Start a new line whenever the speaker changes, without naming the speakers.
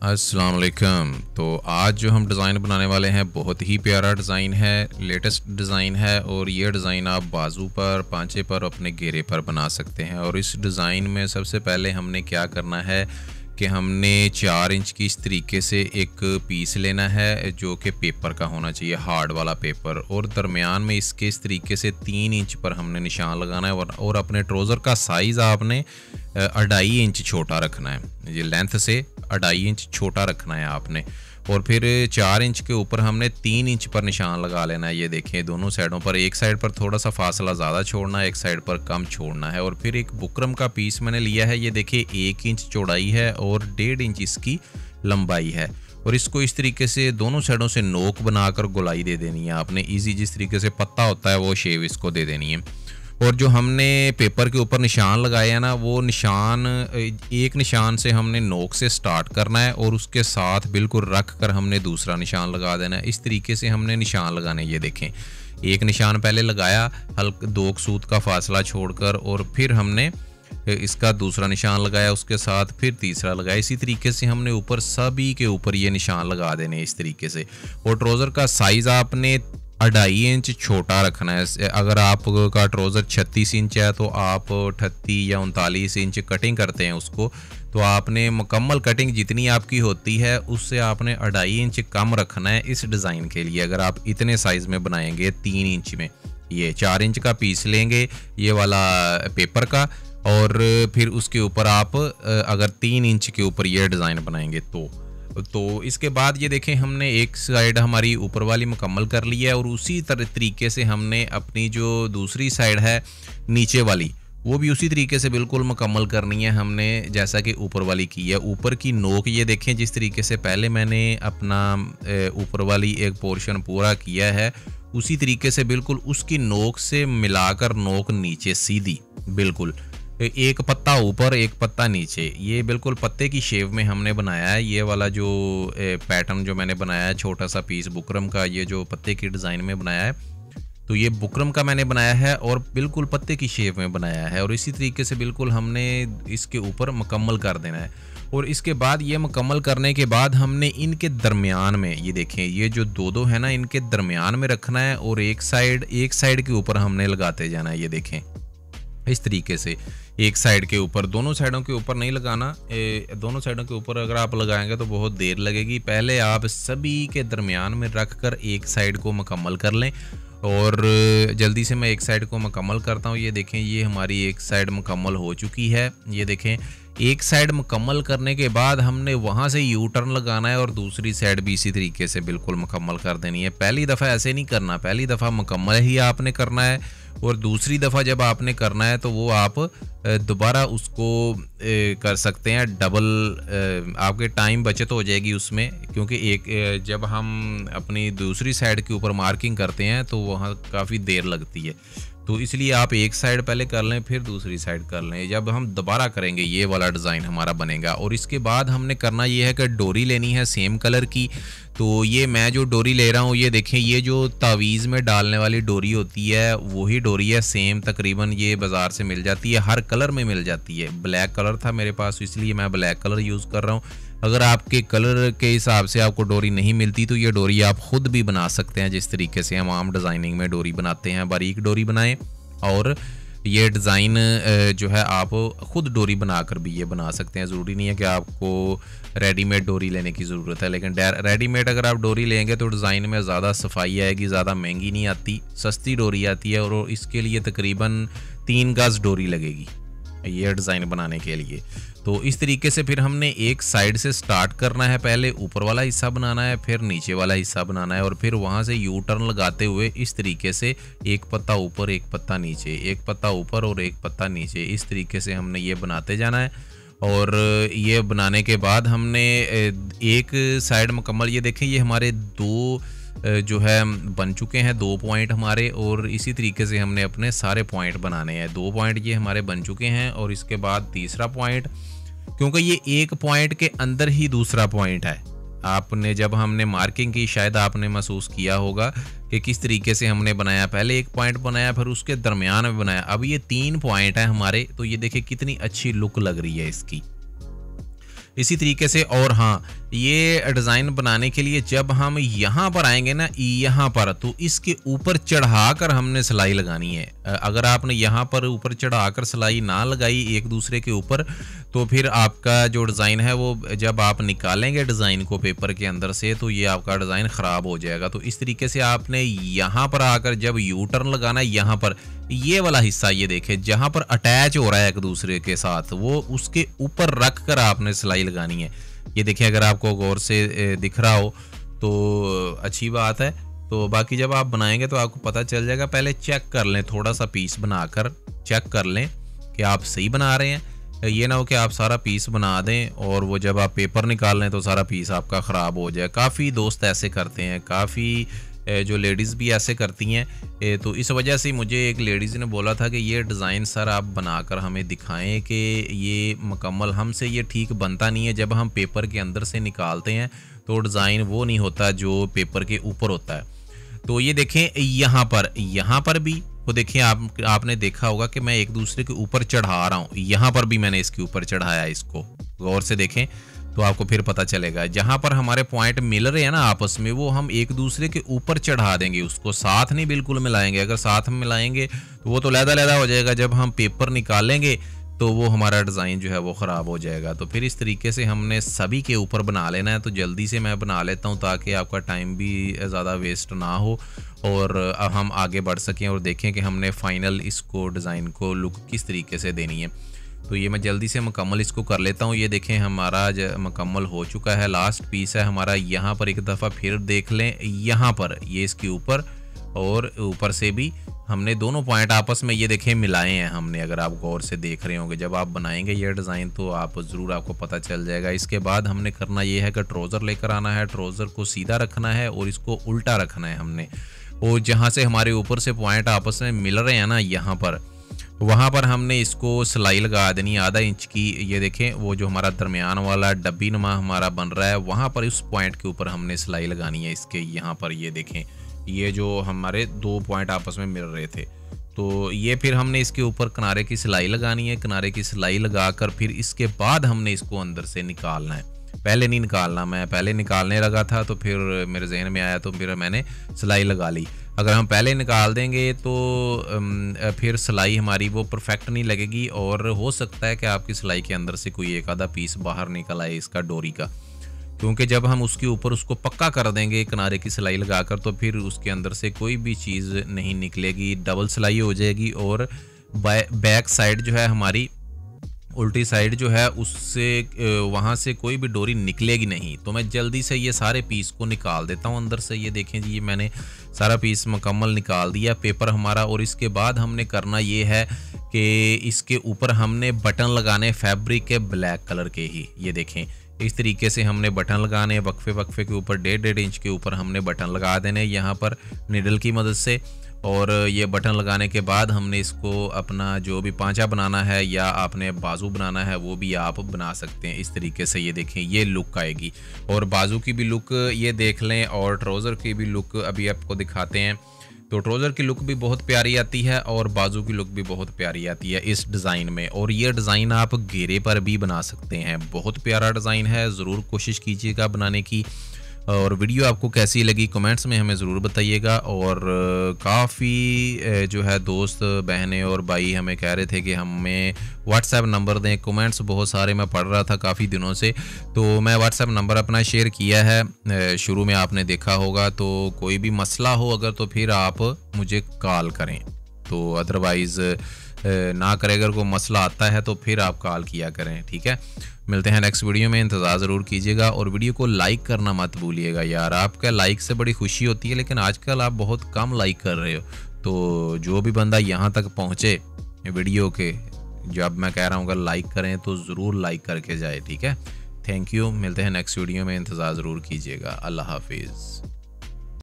अस्सलाम वालेकुम। तो आज जो हम डिज़ाइन बनाने वाले हैं बहुत ही प्यारा डिज़ाइन है, लेटेस्ट डिज़ाइन है और ये डिज़ाइन आप बाजू पर, पांचे पर, अपने घेरे पर बना सकते हैं। और इस डिज़ाइन में सबसे पहले हमने क्या करना है कि हमने 4 इंच की इस तरीके से एक पीस लेना है जो कि पेपर का होना चाहिए, हार्ड वाला पेपर, और दरमियान में इसके इस तरीके से 3 इंच पर हमने निशान लगाना है। और अपने ट्राउज़र का साइज़ आपने 2.5 इंच छोटा रखना है, ये लेंथ से 2.5 इंच छोटा रखना है आपने। और फिर 4 इंच के ऊपर हमने 3 इंच पर निशान लगा लेना है। ये देखें, दोनों साइडों पर, एक साइड पर थोड़ा सा फासला ज़्यादा छोड़ना है, एक साइड पर कम छोड़ना है। और फिर एक बुकरम का पीस मैंने लिया है, ये देखिए 1 इंच चौड़ाई है और 1.5 इंच इसकी लंबाई है। और इसको इस तरीके से दोनों साइडों से नोक बनाकर गोलाई दे देनी है आपने। ईजी जिस तरीके से पत्ता होता है वो शेप इसको दे देनी है। और जो हमने पेपर के ऊपर निशान लगाए हैं ना, वो निशान, एक निशान से हमने नोक से स्टार्ट करना है और उसके साथ बिल्कुल रख कर हमने दूसरा निशान लगा देना है। इस तरीके से हमने निशान लगाने। ये देखें, एक निशान पहले लगाया हल्का 2 सूत का फासला छोड़कर, और फिर हमने इसका दूसरा निशान लगाया, उसके साथ फिर तीसरा लगाया। इसी तरीके से हमने ऊपर सभी के ऊपर ये निशान लगा देने इस तरीके से। और ट्राउज़र का साइज़ आपने 2.5 इंच छोटा रखना है। अगर आपका ट्राउज़र 36 इंच है तो आप 38 या 39 इंच कटिंग करते हैं उसको, तो आपने मुकम्मल कटिंग जितनी आपकी होती है उससे आपने 2.5 इंच कम रखना है इस डिज़ाइन के लिए। अगर आप इतने साइज़ में बनाएंगे 3 इंच में, ये 4 इंच का पीस लेंगे ये वाला पेपर का, और फिर उसके ऊपर आप अगर 3 इंच के ऊपर ये डिज़ाइन बनाएंगे तो इसके बाद ये देखें, हमने एक साइड हमारी ऊपर वाली मुकम्मल कर ली है। और उसी तरीके से हमने अपनी जो दूसरी साइड है नीचे वाली, वो भी उसी तरीके से बिल्कुल मुकम्मल करनी है हमने, जैसा कि ऊपर वाली की है। ऊपर की नोक ये देखें, जिस तरीके से पहले मैंने अपना ऊपर वाली एक पोर्शन पूरा किया है, उसी तरीके से बिल्कुल उसकी नोक से मिलाकर नोक नीचे सीधी, बिल्कुल एक पत्ता ऊपर एक पत्ता नीचे, ये बिल्कुल पत्ते की शेप में हमने बनाया है। ये वाला जो पैटर्न जो मैंने बनाया है, छोटा सा पीस बुकरम का, ये जो पत्ते की डिज़ाइन में बनाया है, तो ये बुकरम का मैंने बनाया है और बिल्कुल पत्ते की शेप में बनाया है। और इसी तरीके से बिल्कुल हमने इसके ऊपर मुकम्मल कर देना है। और इसके बाद ये मुकम्मल करने के बाद हमने इनके दरमियान में, ये देखें, ये जो दो है ना, इनके दरमियान में रखना है और एक साइड के ऊपर हमने लगाते जाना है। ये देखें इस तरीके से एक साइड के ऊपर, दोनों साइडों के ऊपर नहीं लगाना। दोनों साइडों के ऊपर अगर आप लगाएंगे तो बहुत देर लगेगी। पहले आप सभी के दरमियान में रख कर एक साइड को मुकम्मल कर लें। और जल्दी से मैं एक साइड को मुकम्मल करता हूँ। ये देखें, ये हमारी एक साइड मुकम्मल हो चुकी है। ये देखें, एक साइड मुकम्मल करने के बाद हमने वहाँ से यू टर्न लगाना है और दूसरी साइड भी इसी तरीके से बिल्कुल मुकम्मल कर देनी है। पहली दफ़ा ऐसे नहीं करना, पहली दफ़ा मुकम्मल ही आपने करना है, और दूसरी दफ़ा जब आपने करना है तो वो आप दोबारा उसको कर सकते हैं डबल। आपके टाइम बचत हो जाएगी उसमें, क्योंकि एक जब हम अपनी दूसरी साइड के ऊपर मार्किंग करते हैं तो वहाँ काफ़ी देर लगती है। तो इसलिए आप एक साइड पहले कर लें फिर दूसरी साइड कर लें। जब हम दोबारा करेंगे ये वाला डिज़ाइन हमारा बनेगा। और इसके बाद हमने करना ये है कि डोरी लेनी है सेम कलर की। तो ये मैं जो डोरी ले रहा हूँ, ये देखें, ये जो तावीज़ में डालने वाली डोरी होती है वही डोरी है, सेम तकरीबन ये बाज़ार से मिल जाती है, हर कलर में मिल जाती है। ब्लैक कलर था मेरे पास, इसलिए मैं ब्लैक कलर यूज़ कर रहा हूँ। अगर आपके कलर के हिसाब से आपको डोरी नहीं मिलती तो ये डोरी आप ख़ुद भी बना सकते हैं, जिस तरीके से हम आम डिज़ाइनिंग में डोरी बनाते हैं। बारीक डोरी बनाएं और ये डिज़ाइन जो है आप ख़ुद डोरी बनाकर भी ये बना सकते हैं। ज़रूरी नहीं है कि आपको रेडीमेड डोरी लेने की ज़रूरत है, लेकिन रेडीमेड अगर आप डोरी लेंगे तो डिज़ाइन में ज़्यादा सफाई आएगी, ज़्यादा महंगी नहीं आती, सस्ती डोरी आती है। और इसके लिए तकरीबन 3 गज़ डोरी लगेगी ये डिज़ाइन बनाने के लिए। तो इस तरीके से फिर हमने एक साइड से स्टार्ट करना है, पहले ऊपर वाला हिस्सा बनाना है, फिर नीचे वाला हिस्सा बनाना है, और फिर वहाँ से यू टर्न लगाते हुए इस तरीके से एक पत्ता ऊपर एक पत्ता नीचे, एक पत्ता ऊपर और एक पत्ता नीचे, इस तरीके से हमने ये बनाते जाना है। और ये बनाने के बाद हमने एक साइड मुकम्मल, ये देखें, ये हमारे 2 जो है बन चुके हैं, 2 पॉइंट हमारे। और इसी तरीके से हमने अपने सारे पॉइंट बनाने हैं। 2 पॉइंट ये हमारे बन चुके हैं और इसके बाद तीसरा पॉइंट, क्योंकि ये एक पॉइंट के अंदर ही दूसरा पॉइंट है। आपने जब हमने मार्किंग की शायद आपने महसूस किया होगा कि किस तरीके से हमने बनाया, पहले एक पॉइंट बनाया फिर उसके दरमियान में बनाया, अब ये 3 पॉइंट है हमारे। तो ये देखिए कितनी अच्छी लुक लग रही है इसकी। इसी तरीके से, और हाँ, ये डिज़ाइन बनाने के लिए जब हम यहाँ पर आएंगे ना, यहाँ पर, तो इसके ऊपर चढ़ाकर हमने सिलाई लगानी है। अगर आपने यहाँ पर ऊपर चढ़ाकर सिलाई ना लगाई एक दूसरे के ऊपर, तो फिर आपका जो डिज़ाइन है वो जब आप निकालेंगे डिज़ाइन को पेपर के अंदर से, तो ये आपका डिज़ाइन ख़राब हो जाएगा। तो इस तरीके से आपने यहाँ पर आकर जब यू टर्न लगाना है, यहाँ पर ये वाला हिस्सा ये देखें जहाँ पर अटैच हो रहा है एक दूसरे के साथ, वो उसके ऊपर रख कर आपने सिलाई लगानी है। ये देखिए, अगर आपको गौर से दिख रहा हो तो अच्छी बात है। तो बाकी जब आप बनाएंगे तो आपको पता चल जाएगा। पहले चेक कर लें, थोड़ा सा पीस बनाकर चेक कर लें कि आप सही बना रहे हैं। ये ना हो कि आप सारा पीस बना दें और वो जब आप पेपर निकाल लें तो सारा पीस आपका ख़राब हो जाए। काफ़ी दोस्त ऐसे करते हैं, काफ़ी जो लेडीज़ भी ऐसे करती हैं। तो इस वजह से मुझे एक लेडीज़ ने बोला था कि ये डिज़ाइन सर आप बनाकर हमें दिखाएं कि ये मुकम्मल, हमसे ये ठीक बनता नहीं है। जब हम पेपर के अंदर से निकालते हैं तो डिज़ाइन वो नहीं होता जो पेपर के ऊपर होता है। तो ये देखें, यहाँ पर भी वो देखें, आपने देखा होगा कि मैं एक दूसरे के ऊपर चढ़ा रहा हूँ। यहाँ पर भी मैंने इसके ऊपर चढ़ाया, इसको गौर से देखें तो आपको फिर पता चलेगा। जहाँ पर हमारे पॉइंट मिल रहे हैं ना आपस में, वो हम एक दूसरे के ऊपर चढ़ा देंगे, उसको साथ नहीं बिल्कुल मिलाएंगे। अगर साथ में मिलाएंगे तो वो तो लहदा हो जाएगा। जब हम पेपर निकालेंगे तो वो हमारा डिज़ाइन जो है वो ख़राब हो जाएगा। तो फिर इस तरीके से हमने सभी के ऊपर बना लेना है। तो जल्दी से मैं बना लेता हूँ ताकि आपका टाइम भी ज़्यादा वेस्ट ना हो और हम आगे बढ़ सकें और देखें कि हमने फ़ाइनल इसको डिज़ाइन को लुक किस तरीके से देनी है। तो ये मैं जल्दी से मुकम्मल इसको कर लेता हूँ। ये देखें, हमारा मुकम्मल हो चुका है। लास्ट पीस है हमारा। यहाँ पर एक दफ़ा फिर देख लें, यहाँ पर ये इसके ऊपर और ऊपर से भी हमने दोनों पॉइंट आपस में ये देखें मिलाए हैं हमने। अगर आप गौर से देख रहे होंगे, जब आप बनाएंगे ये डिज़ाइन तो आप ज़रूर आपको पता चल जाएगा। इसके बाद हमने करना ये है कि ट्राउज़र लेकर आना है, ट्राउज़र को सीधा रखना है और इसको उल्टा रखना है हमने। और जहाँ से हमारे ऊपर से पॉइंट आपस में मिल रहे हैं ना, यहाँ पर, वहाँ पर हमने इसको सिलाई लगा देनी है आधा इंच की। ये देखें, वो जो हमारा दरमियान वाला डब्बी नुमा हमारा बन रहा है, वहाँ पर उस पॉइंट के ऊपर हमने सिलाई लगानी है इसके। यहाँ पर ये देखें, ये जो हमारे दो पॉइंट आपस में मिल रहे थे, तो ये फिर हमने इसके ऊपर किनारे की सिलाई लगानी है। किनारे की सिलाई लगाकर फिर इसके बाद हमने इसको अंदर से निकालना है। पहले नहीं निकालना, मैं पहले निकालने लगा था तो फिर मेरे जहन में आया तो फिर मैंने सिलाई लगा ली। अगर हम पहले निकाल देंगे तो फिर सिलाई हमारी वो परफेक्ट नहीं लगेगी और हो सकता है कि आपकी सिलाई के अंदर से कोई एक आधा पीस बाहर निकल आए इसका डोरी का। क्योंकि जब हम उसके ऊपर उसको पक्का कर देंगे किनारे की सिलाई लगाकर, तो फिर उसके अंदर से कोई भी चीज़ नहीं निकलेगी, डबल सिलाई हो जाएगी और बैक साइड जो है हमारी, उल्टी साइड जो है, उससे वहाँ से कोई भी डोरी निकलेगी नहीं। तो मैं जल्दी से ये सारे पीस को निकाल देता हूँ अंदर से। ये देखें जी, ये मैंने सारा पीस मुकम्मल निकाल दिया पेपर हमारा। और इसके बाद हमने करना ये है कि इसके ऊपर हमने बटन लगाने फैब्रिक के ब्लैक कलर के ही। ये देखें, इस तरीके से हमने बटन लगाने, वक्फे के ऊपर 1.5 इंच के ऊपर हमने बटन लगा देने यहाँ पर निडल की मदद से। और ये बटन लगाने के बाद हमने इसको अपना जो भी पांचा बनाना है या आपने बाजू बनाना है वो भी आप बना सकते हैं। इस तरीके से ये देखें, ये लुक आएगी। और बाजू की भी लुक ये देख लें और ट्राउज़र की भी लुक अभी आपको दिखाते हैं। तो ट्राउज़र की लुक भी बहुत प्यारी आती है और बाजू की लुक भी बहुत प्यारी आती है इस डिज़ाइन में। और ये डिज़ाइन आप घेरे पर भी बना सकते हैं, बहुत प्यारा डिज़ाइन है। ज़रूर कोशिश कीजिएगा बनाने की। और वीडियो आपको कैसी लगी कमेंट्स में हमें ज़रूर बताइएगा। और काफ़ी जो है दोस्त बहनें और भाई हमें कह रहे थे कि हमें व्हाट्सएप नंबर दें। कमेंट्स बहुत सारे मैं पढ़ रहा था काफ़ी दिनों से, तो मैं व्हाट्सएप नंबर अपना शेयर किया है, शुरू में आपने देखा होगा। तो कोई भी मसला हो अगर तो फिर आप मुझे कॉल करें, तो अदरवाइज़ ना करें। अगर कोई मसला आता है तो फिर आप कॉल किया करें, ठीक है। मिलते हैं नेक्स्ट वीडियो में, इंतज़ार ज़रूर कीजिएगा। और वीडियो को लाइक करना मत भूलिएगा यार, आपका लाइक से बड़ी खुशी होती है, लेकिन आजकल आप बहुत कम लाइक कर रहे हो। तो जो भी बंदा यहाँ तक पहुँचे वीडियो के, जब मैं कह रहा हूँ अगर लाइक करें तो ज़रूर लाइक करके जाए, ठीक है। थैंक यू, मिलते हैं नेक्स्ट वीडियो में, इंतज़ार ज़रूर कीजिएगा। अल्लाह हाफिज़।